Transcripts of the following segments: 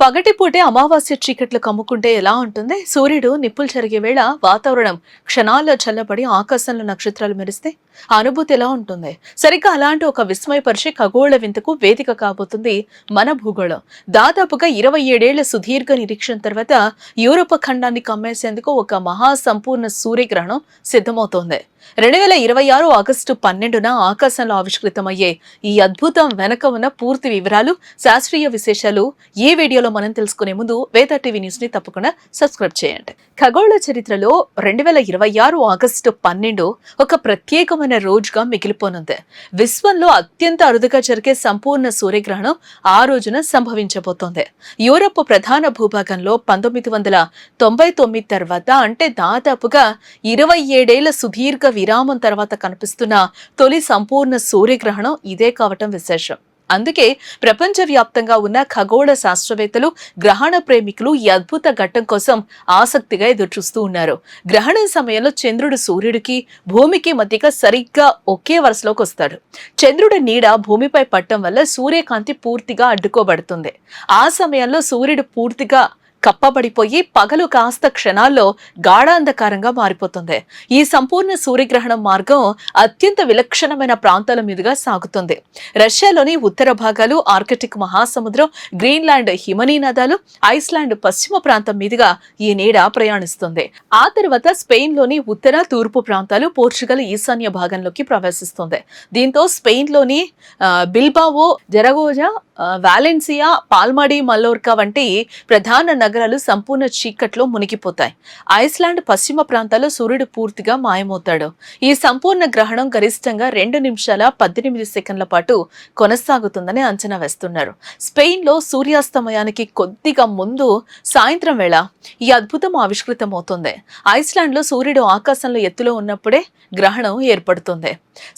పగటిపూటే అమావాస్య చీకట్లు కమ్ముకుంటే ఎలా ఉంటుంది? సూర్యుడు నిప్పులు చెరిగే వేళ వాతావరణం క్షణాల్లో చల్లబడి ఆకాశంలో నక్షత్రాలు మెరిస్తే ఆ అనుభూతి ఎలా ఉంటుంది? సరిగ్గా అలాంటి ఒక విస్మయపరిచే ఖగోళ వింతకు వేదిక కాబోతుంది మన భూగోళం. దాదాపుగా 27 ఏళ్ల సుదీర్ఘ నిరీక్షణ తర్వాత యూరోప్ ఖండాన్ని కమ్మేసేందుకు ఒక మహా సంపూర్ణ సూర్యగ్రహణం సిద్ధమవుతోంది. 2026 ఆగస్టు 12న ఆకాశంలో ఆవిష్కృతమయ్యే ఈ అద్భుతం వెనక ఉన్న పూర్తి వివరాలు, శాస్త్రీయ విశేషాలు ఈ వీడియోలో మనం తెలుసుకునే ముందు వేద టీవీ న్యూస్ ని తప్పకుండా సబ్స్క్రైబ్ చేయండి. ఖగోళ చరిత్రలో 2026 ఆగస్టు 12 ఒక ప్రత్యేకమైన రోజుగా మిగిలిపోనుంది. విశ్వంలో అత్యంత అరుదుగా జరిగే సంపూర్ణ సూర్యగ్రహణం ఆ రోజున సంభవించబోతోంది. యూరప్ ప్రధాన భూభాగంలో 1999 తర్వాత, అంటే దాదాపుగా 27 ఏళ్ల సుదీర్ఘ విరామం తర్వాత కనిపిస్తున్న తొలి సంపూర్ణ సూర్యగ్రహణం ఇదే కావటం విశేషం. అందుకే ప్రపంచవ్యాప్తంగా ఉన్న ఖగోళ శాస్త్రవేత్తలు, గ్రహణ ప్రేమికులు ఈ అద్భుత ఘట్టం కోసం ఆసక్తిగా ఎదురుచూస్తూ ఉన్నారు. గ్రహణం సమయంలో చంద్రుడు సూర్యుడికి, భూమికి మధ్యగా సరిగ్గా ఒకే వరుసలోకి వస్తాడు. చంద్రుడి నీడ భూమిపై పడటం వల్ల సూర్యకాంతి పూర్తిగా అడ్డుకోబడుతుంది. ఆ సమయంలో సూర్యుడు పూర్తిగా కప్పబడిపోయి పగలు కాస్త క్షణాల్లో గాఢాంధకారంగా మారిపోతుంది. ఈ సంపూర్ణ సూర్యగ్రహణం మార్గం అత్యంత విలక్షణమైన ప్రాంతాల మీదుగా సాగుతుంది. రష్యాలోని ఉత్తర భాగాలు, ఆర్కిటిక్ మహాసముద్రం, గ్రీన్లాండ్ హిమనీ నదాలు, ఐస్లాండ్ పశ్చిమ ప్రాంతం మీదుగా ఈ నీడ ప్రయాణిస్తుంది. ఆ తర్వాత స్పెయిన్లోని ఉత్తర, తూర్పు ప్రాంతాలు, పోర్చుగల్ ఈశాన్య భాగంలోకి ప్రవేశిస్తుంది. దీంతో స్పెయిన్లోని బిల్బావో, జరగోజా, వాలెన్సియా, పాల్మాడి, మల్లోర్కా వంటి ప్రధాన నగరాలు సంపూర్ణ చీకట్లో మునిగిపోతాయి. ఐస్లాండ్ పశ్చిమ ప్రాంతాల్లో సూర్యుడు పూర్తిగా మాయమవుతాడు. ఈ సంపూర్ణ గ్రహణం గరిష్టంగా 2 నిమిషాల 18 సెకండ్ల పాటు కొనసాగుతుందని అంచనా వేస్తున్నారు. స్పెయిన్లో సూర్యాస్తమయానికి కొద్దిగా ముందు సాయంత్రం వేళ ఈ అద్భుతం ఆవిష్కృతమవుతుంది. ఐస్లాండ్లో సూర్యుడు ఆకాశంలో ఎత్తులో ఉన్నప్పుడే గ్రహణం ఏర్పడుతుంది.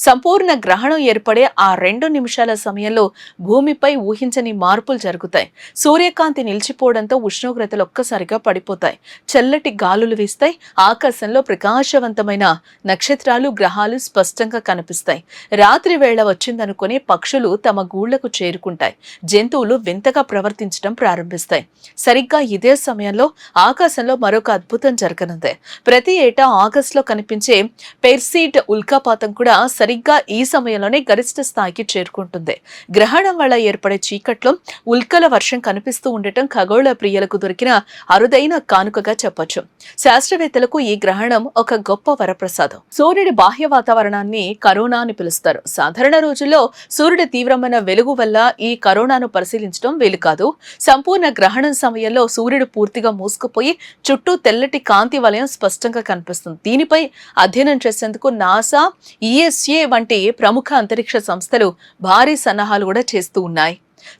సంపూర్ణ గ్రహణం ఏర్పడే ఆ 2 నిమిషాల సమయంలో భూమిపై ఊహించని మార్పులు జరుగుతాయి. సూర్యకాంతి నిలిచిపోవడంతో ఉష్ణోగ్రతలు ఒక్కసారిగా పడిపోతాయి. చల్లటి గాలులు వీస్తాయి. ఆకాశంలో ప్రకాశవంతమైన నక్షత్రాలు, గ్రహాలు స్పష్టంగా కనిపిస్తాయి. రాత్రి వేళ వచ్చిందనుకుని పక్షులు తమ గూళ్లకు చేరుకుంటాయి. జంతువులు వింతగా ప్రవర్తించడం ప్రారంభిస్తాయి. సరిగ్గా ఇదే సమయంలో ఆకాశంలో మరొక అద్భుతం జరగనుంది. ప్రతి ఏటా ఆగస్టులో కనిపించే పెర్సీడ్ ఉల్కాపాతం కూడా సరిగ్గా ఈ సమయంలోనే గరిష్ట స్థాయికి చేరుకుంటుంది. గ్రహణం వల్ల ఏర్పడే చీకట్లో ఉల్కల వర్షం కనిపిస్తూ ఉండటం ఖగోళ ప్రియులకు దొరికిన అరుదైన కానుకగా చెప్పొచ్చు. శాస్త్రవేత్తలకు ఈ గ్రహణం ఒక గొప్ప వరప్రసాదం. సూర్యుడి బాహ్య వాతావరణాన్ని కరోనా అని పిలుస్తారు. సాధారణ రోజుల్లో సూర్యుడి తీవ్రమైన వెలుగు వల్ల ఈ కరోనాను పరిశీలించడం వీలు కాదు. సంపూర్ణ గ్రహణం సమయంలో సూర్యుడు పూర్తిగా మూసుకుపోయి చుట్టూ తెల్లటి కాంతి వలయం స్పష్టంగా కనిపిస్తుంది. దీనిపై అధ్యయనం చేసేందుకు నాసా, ఈఎస్ఏ వంటి ప్రముఖ అంతరిక్ష సంస్థలు భారీ సన్నాహాలు కూడా చేస్తూ ఉన్నాయి.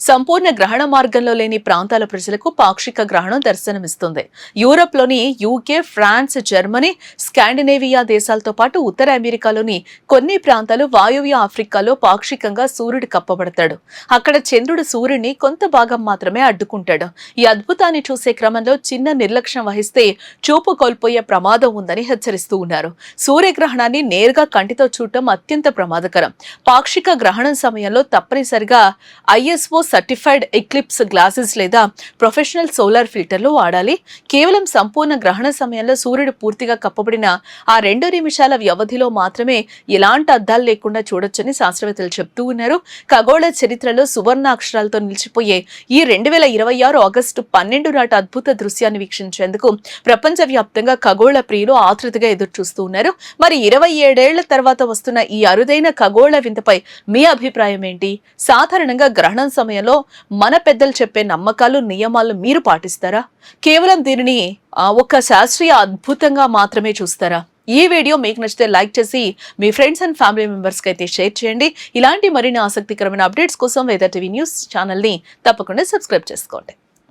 సంపూర్ణ గ్రహణ మార్గంలో లేని ప్రాంతాల ప్రజలకు పాక్షిక గ్రహణం దర్శనమిస్తుంది. యూరోప్లోని యూకే, ఫ్రాన్స్, జర్మనీ, స్కాండినేవియా దేశాలతో పాటు ఉత్తర అమెరికాలోని కొన్ని ప్రాంతాలు, వాయువ్య ఆఫ్రికాలో పాక్షికంగా సూర్యుడు కప్పబడతాడు. అక్కడ చంద్రుడు సూర్యుడిని కొంత భాగం మాత్రమే అడ్డుకుంటాడు. ఈ అద్భుతాన్ని చూసే క్రమంలో చిన్న నిర్లక్ష్యం వహిస్తే చూపు కోల్పోయే ప్రమాదం ఉందని హెచ్చరిస్తూ ఉన్నారు. సూర్యగ్రహణాన్ని నేరుగా కంటితో చూడటం అత్యంత ప్రమాదకరం. పాక్షిక గ్రహణం సమయంలో తప్పనిసరిగా ISO సర్టిఫైడ్ ఎక్లిప్స్ గ్లాసెస్ లేదా ప్రొఫెషనల్ సోలార్ ఫిల్టర్లు వాడాలి. కేవలం సంపూర్ణ గ్రహణ సమయంలో సూర్యుడు పూర్తిగా కప్పబడిన ఆ 2 నిమిషాల వ్యవధిలో మాత్రమే ఎలాంటి అద్దాలు లేకుండా చూడొచ్చని శాస్త్రవేత్తలు చెప్తూ ఉన్నారు. ఖగోళ చరిత్రలో సువర్ణ అక్షరాలతో నిలిచిపోయే ఈ 2026 ఆగస్టు 12 నాటి అద్భుత దృశ్యాన్ని వీక్షించేందుకు ప్రపంచవ్యాప్తంగా ఖగోళ ప్రియులు ఆతృతగా ఎదురు చూస్తూ ఉన్నారు. మరి 27 ఏళ్ల తర్వాత వస్తున్న ఈ అరుదైన ఖగోళ వింతపై మీ అభిప్రాయం ఏంటి? సాధారణంగా గ్రహణం సమయంలో మన పెద్దలు చెప్పే నమ్మకాలు, నియమాలు మీరు పాటిస్తారా? కేవలం దీనిని ఒక శాస్త్రీయ అద్భుతంగా మాత్రమే చూస్తారా? ఈ వీడియో మీకు నచ్చితే లైక్ చేసి మీ ఫ్రెండ్స్ అండ్ ఫ్యామిలీ మెంబర్స్ కి అయితే షేర్ చేయండి. ఇలాంటి మరిన్ని ఆసక్తికరమైన అప్డేట్స్ కోసం వేద టీవీ న్యూస్ ఛానల్ ని తప్పకుండా సబ్స్క్రైబ్ చేసుకోండి.